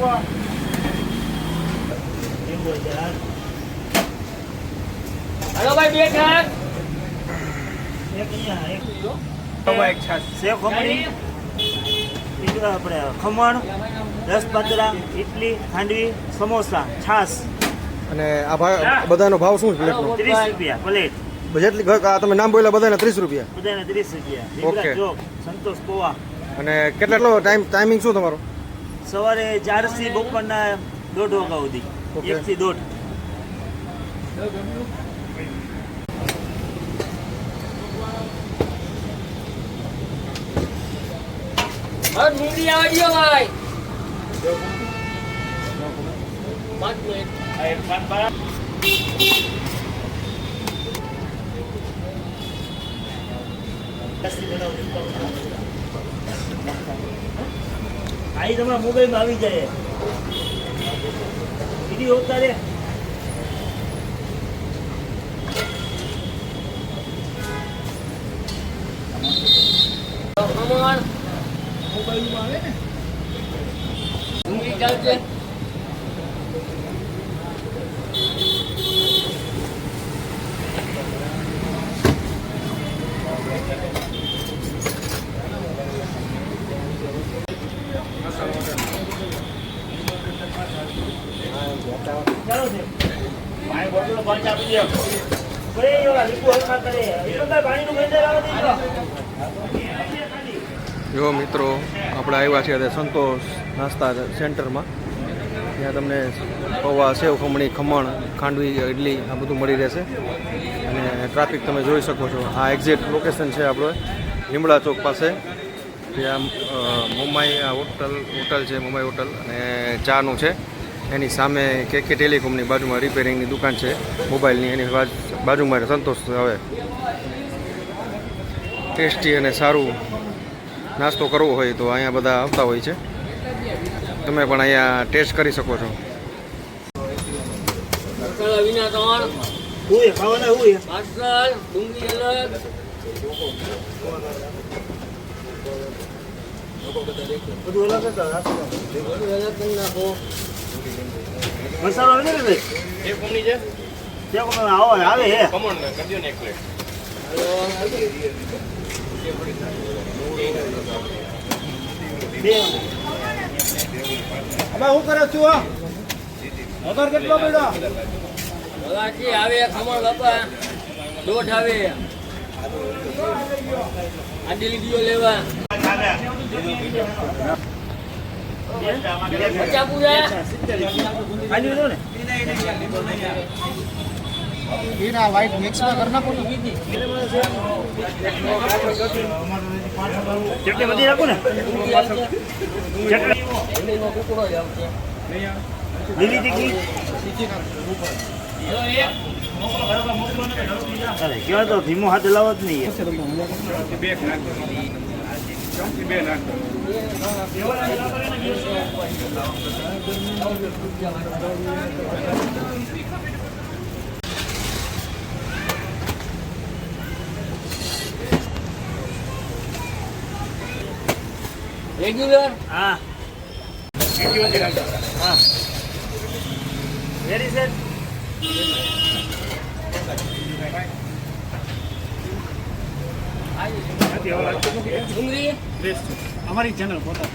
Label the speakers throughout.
Speaker 1: Hello भाई बेट है
Speaker 2: સેવ ખમણી આપણે ખમણ રસ પાતરા ઇડલી ખાંડવી સમોસા છાશ
Speaker 3: અને આ બધાનો ભાવ શું છે પ્લેટનો?
Speaker 2: 30 રૂપિયા પ્લેટ.
Speaker 3: જેટલી તમે નામ બોલ્યા બધાને 30 રૂપિયા.
Speaker 2: બધાને 30 રૂપિયા.
Speaker 3: ઓકે.
Speaker 2: ચોક સંતોષ પોવા.
Speaker 3: અને કેટલો ટાઈમિંગ શું તમારો?
Speaker 2: સવારે 4 થી બપોરના 1:30 વાગ્યા સુધી.
Speaker 3: ઓકે.
Speaker 2: 1 થી 1:30.
Speaker 1: और मूवी आ गई भाई 5 मिनट
Speaker 2: आई तुम्हारा मोबाइल में આવી જાય વિડિયો ઉતારે
Speaker 1: कमोन मोबाइल में આવે ને मूवी ચાલશે
Speaker 2: ચાલો છે ભાઈ બોટલ પાંચ આપી દો ભાઈ એવા લીંબુ હરખા કરે એટલું પાણીનું ગંદર આવે દેજો.
Speaker 3: જો મિત્રો આપણે આવ્યા છીએ સંતોષ નાસ્તા સેન્ટરમાં. ત્યાં તમને પૌવા સેવ ખમણી ખમણ ખાંડવી ઇડલી આ બધું મળી રહેશે. અને ટ્રાફિક તમે જોઈ શકો છો. આ એક્ઝેક્ટ લોકેશન છે આપણે લીમડા ચોક પાસે. ત્યાં મુંબઈ હોટલ છે મુંબઈ હોટલ અને ચાનું છે. એની સામે કે ટેલિકોમની બાજુમાં રિપેરિંગની દુકાન છે મોબાઈલની. એની બાજુમાં સંતોષ. હવે ટેસ્ટી અને સારું નાસ્તો કરવો હોય તો અહીંયા બધા આવતા હોય છે. તમે પણ અહીંયા ટેસ્ટ કરી શકો છો.
Speaker 1: મસાલા વિના તમાર
Speaker 2: હું ખાવાના હું
Speaker 1: પાર્સલ ડુંગળી અલગ
Speaker 2: બધું અલગ હતા
Speaker 1: અલગ કરી નાખો
Speaker 2: મસાલો આવે ને ભાઈ
Speaker 4: એક કોમની છે
Speaker 2: ત્યાં કોણ આવે હે
Speaker 4: કમણ કરી દો ને એક પ્લેટ
Speaker 2: બે
Speaker 3: હવે હું કરે છું વગર કેટલો પડ્યો?
Speaker 1: લાચી આવે ખમણ બાપા દોઢ આવે આડી લીટીઓ લેવા બચા પૂરા
Speaker 2: આની દો ને
Speaker 3: हीरा वाइट मिक्स में करना पड़ेगा.
Speaker 2: ચટણી બધી રાખો ને ચટણી
Speaker 1: કુકડો જ આવશે
Speaker 2: લીલી તીખી અરે કેવા તો ધીમો હાથ લાવો જ નહીં
Speaker 1: રેગ્યુલર
Speaker 2: હા હા વેરી સેટ
Speaker 1: ડુંગળી
Speaker 2: અમારી ચેનલ પોતા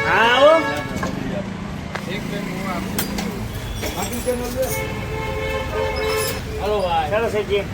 Speaker 2: હા આવો
Speaker 1: હલો ભાઈ
Speaker 2: ચાલો સાહેબ